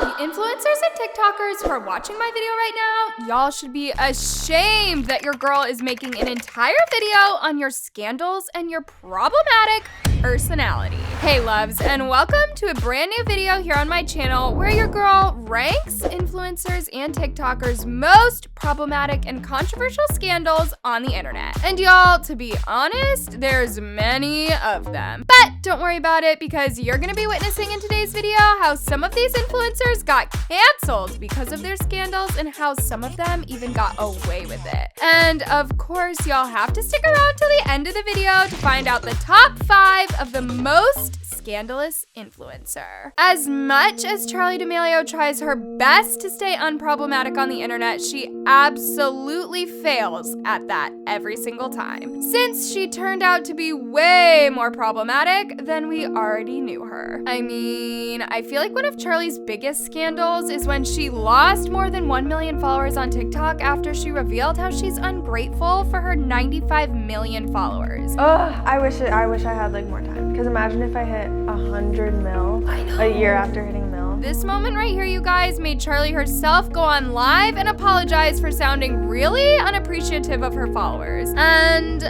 The influencers and TikTokers who are watching my video right now, y'all should be ashamed that your girl is making an entire video on your scandals and your problematic personality. Hey loves, and welcome to a brand new video here on my channel where your girl ranks influencers and TikTokers' most problematic and controversial scandals on the internet. And y'all, to be honest, there's many of them. But don't worry about it because you're gonna be witnessing in today's video how some of these influencers got canceled because of their scandals and how some of them even got away with it. And of course, y'all have to stick around till the end of the video to find out the top 5 of the most scandalous influencer. As much as Charli D'Amelio tries her best to stay unproblematic on the internet, she absolutely fails at that every single time, since she turned out to be way more problematic than we already knew her. I mean, I feel like one of Charli's biggest scandals is when she lost more than 1 million followers on TikTok after she revealed how she's ungrateful for her 95 million followers. Ugh, I wish I had like more time. Because imagine if I hit 100 mil a year after hitting mil. This moment right here, you guys, made Charli herself go on live and apologize for sounding really unappreciative of her followers. And,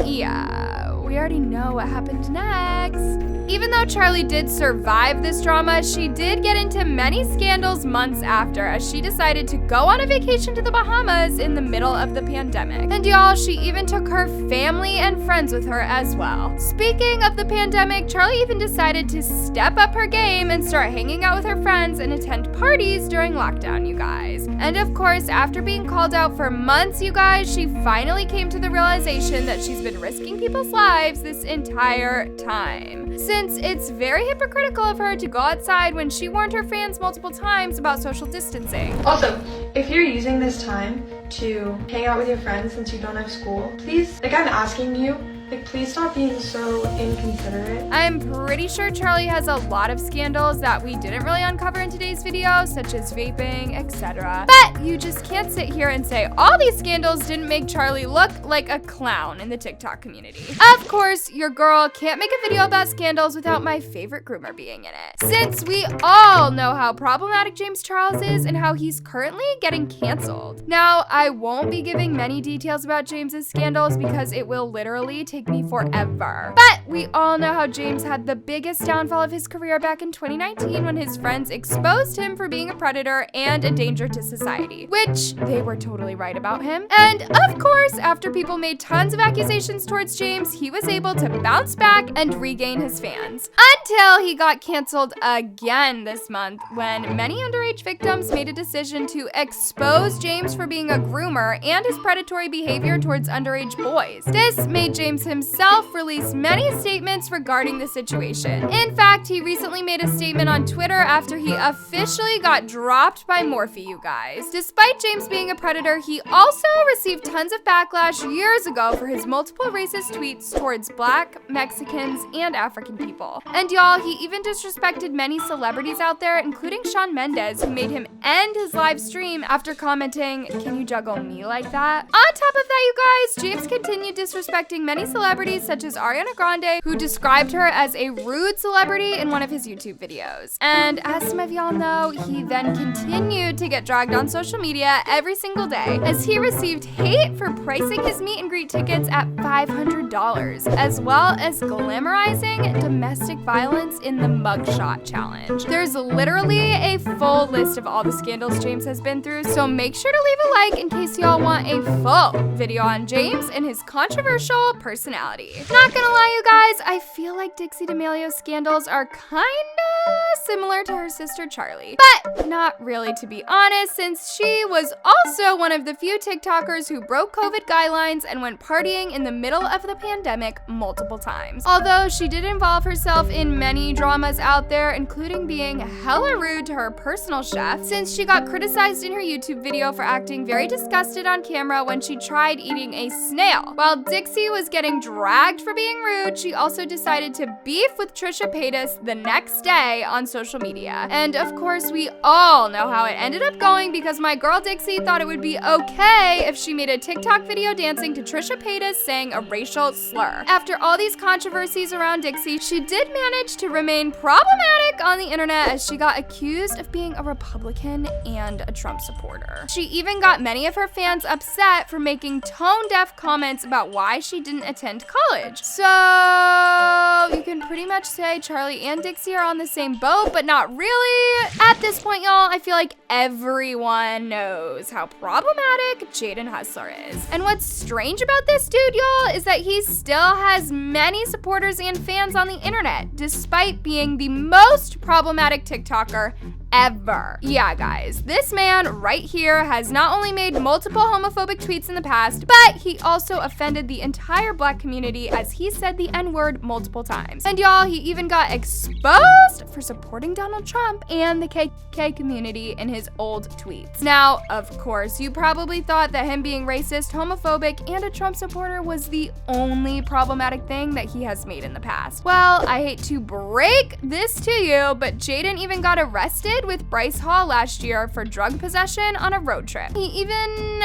yeah, we already know what happened next. Even though Charli did survive this drama, she did get into many scandals months after, as she decided to go on a vacation to the Bahamas in the middle of the pandemic. And y'all, she even took her family and friends with her as well. Speaking of the pandemic, Charli even decided to step up her game and start hanging out with her friends and attend parties during lockdown, you guys. And of course, after being called out for months, you guys, she finally came to the realization that she's been risking people's lives this entire time. Since it's very hypocritical of her to go outside when she warned her fans multiple times about social distancing. Also, if you're using this time to hang out with your friends since you don't have school, please, like I'm asking you, please stop being so inconsiderate. I'm pretty sure Charli has a lot of scandals that we didn't really uncover in today's video, such as vaping, etc. But you just can't sit here and say all these scandals didn't make Charli look like a clown in the TikTok community. Of course, your girl can't make a video about scandals without my favorite groomer being in it. Since we all know how problematic James Charles is and how he's currently getting canceled. Now, I won't be giving many details about James's scandals because it will literally take me forever. But we all know how James had the biggest downfall of his career back in 2019 when his friends exposed him for being a predator and a danger to society, which they were totally right about him. And of course, after people made tons of accusations towards James, he was able to bounce back and regain his fans. Until he got canceled again this month when many underage victims made a decision to expose James for being a groomer and his predatory behavior towards underage boys. This made James himself release many statements regarding the situation. In fact, he recently made a statement on Twitter after he officially got dropped by Morphe, you guys. Despite James being a predator, he also received tons of backlash years ago for his multiple racist tweets towards Black, Mexicans, and African people. And y'all, he even disrespected many celebrities out there, including Shawn Mendes, who made him end his live stream after commenting, "Can you juggle me like that?" On top of that, you guys, James continued disrespecting many celebrities such as Ariana Grande, who described her as a rude celebrity in one of his YouTube videos. And as some of y'all know, he then continued to get dragged on social media every single day as he received hate for pricing his meet and greet tickets at $500, as well as glamorizing domestic violence in the mugshot challenge. There's literally a full list of all the scandals James has been through, so make sure to leave a like in case y'all want a full video on James and his controversial personality. Not gonna lie, you guys, I feel like Dixie D'Amelio's scandals are kinda similar to her sister Charli, but not really, to be honest, since she was also one of the few TikTokers who broke COVID guidelines and went partying in the middle of the pandemic multiple times. Although she did involve herself in many dramas out there, including being hella rude to her personal chef, since she got criticized in her YouTube video for acting very disgusted on camera when she tried eating a snail. While Dixie was getting dragged for being rude, she also decided to beef with Trisha Paytas the next day on social media. And of course, we all know how it ended up going because my girl Dixie thought it would be okay if she made a TikTok video dancing to Trisha Paytas saying a racial slur. After all these controversies around Dixie, she did manage to remain problematic on the internet as she got accused of being a Republican and a Trump supporter. She even got many of her fans upset for making tone-deaf comments about why she didn't attend college. So you can pretty much say Charli and Dixie are on the same boat, but not really. At this point, y'all, I feel like everyone knows how problematic Jaden Hustler is. And what's strange about this dude, y'all, is that he still has many supporters and fans on the internet, despite being the most problematic TikToker ever. Yeah, guys, this man right here has not only made multiple homophobic tweets in the past, but he also offended the entire Black community as he said the N-word multiple times. And y'all, he even got exposed for supporting Donald Trump and the KKK community in his old tweets. Now, of course, you probably thought that him being racist, homophobic, and a Trump supporter was the only problematic thing that he has made in the past. Well, I hate to break this to you, but Jaden even got arrested with Bryce Hall last year for drug possession on a road trip. He even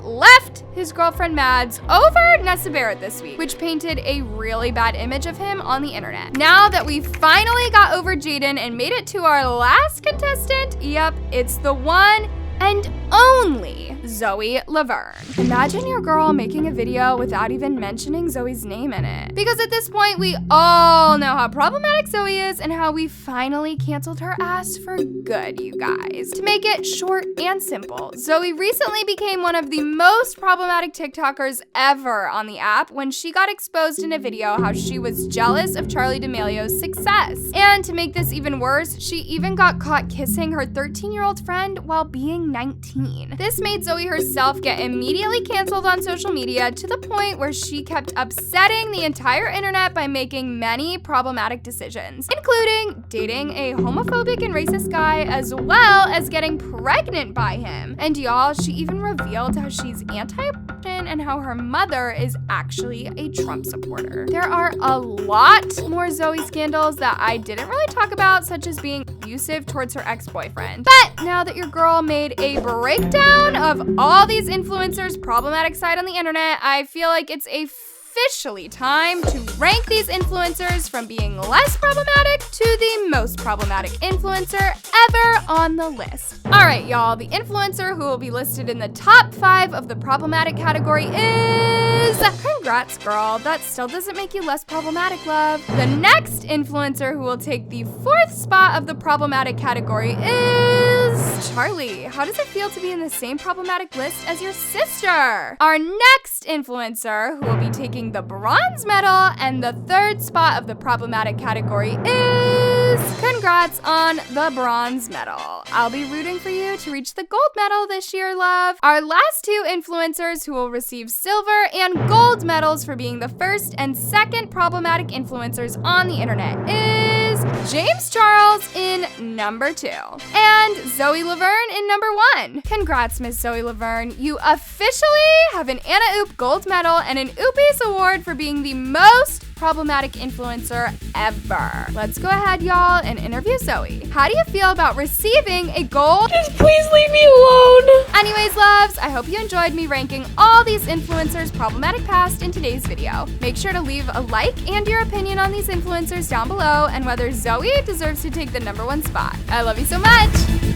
left his girlfriend Mads over Nessa Barrett this week, which painted a really bad image of him on the internet. Now that we finally got over Jaden and made it to our last contestant, yep, it's the one and only Zoe Laverne. Imagine your girl making a video without even mentioning Zoe's name in it. Because at this point, we all know how problematic Zoe is and how we finally canceled her ass for good, you guys. To make it short and simple, Zoe recently became one of the most problematic TikTokers ever on the app when she got exposed in a video how she was jealous of Charli D'Amelio's success. And to make this even worse, she even got caught kissing her 13-year-old friend while being 19. This made Zoe herself get immediately canceled on social media to the point where she kept upsetting the entire internet by making many problematic decisions, including dating a homophobic and racist guy as well as getting pregnant by him. And y'all, she even revealed how she's anti-abortion and how her mother is actually a Trump supporter. There are a lot more Zoe scandals that I didn't really talk about, such as being abusive towards her ex-boyfriend. But now that your girl made a breakdown of all these influencers' problematic side on the internet, I feel like it's officially time to rank these influencers from being less problematic to the most problematic influencer ever on the list. All right, y'all, the influencer who will be listed in the top 5 of the problematic category is... Congrats, girl. That still doesn't make you less problematic, love. The next influencer who will take the 4th spot of the problematic category is... Charli. How does it feel to be in the same problematic list as your sister? Our next influencer who will be taking the bronze medal and the 3rd spot of the problematic category is... Congrats on the bronze medal. I'll be rooting for you to reach the gold medal this year, love. Our last 2 influencers who will receive silver and gold medals for being the 1st and 2nd problematic influencers on the internet is James Charles in number 2 and Zoe Laverne in number 1. Congrats, Miss Zoe Laverne. You officially have an Anna Oop gold medal and an Oopies award for being the most problematic influencer ever. Let's go ahead, y'all, and interview Zoe. How do you feel about receiving a gold? Just please leave me alone. Anyways, loves, I hope you enjoyed me ranking all these influencers' problematic past in today's video. Make sure to leave a like and your opinion on these influencers down below and whether Zoe deserves to take the number 1 spot. I love you so much.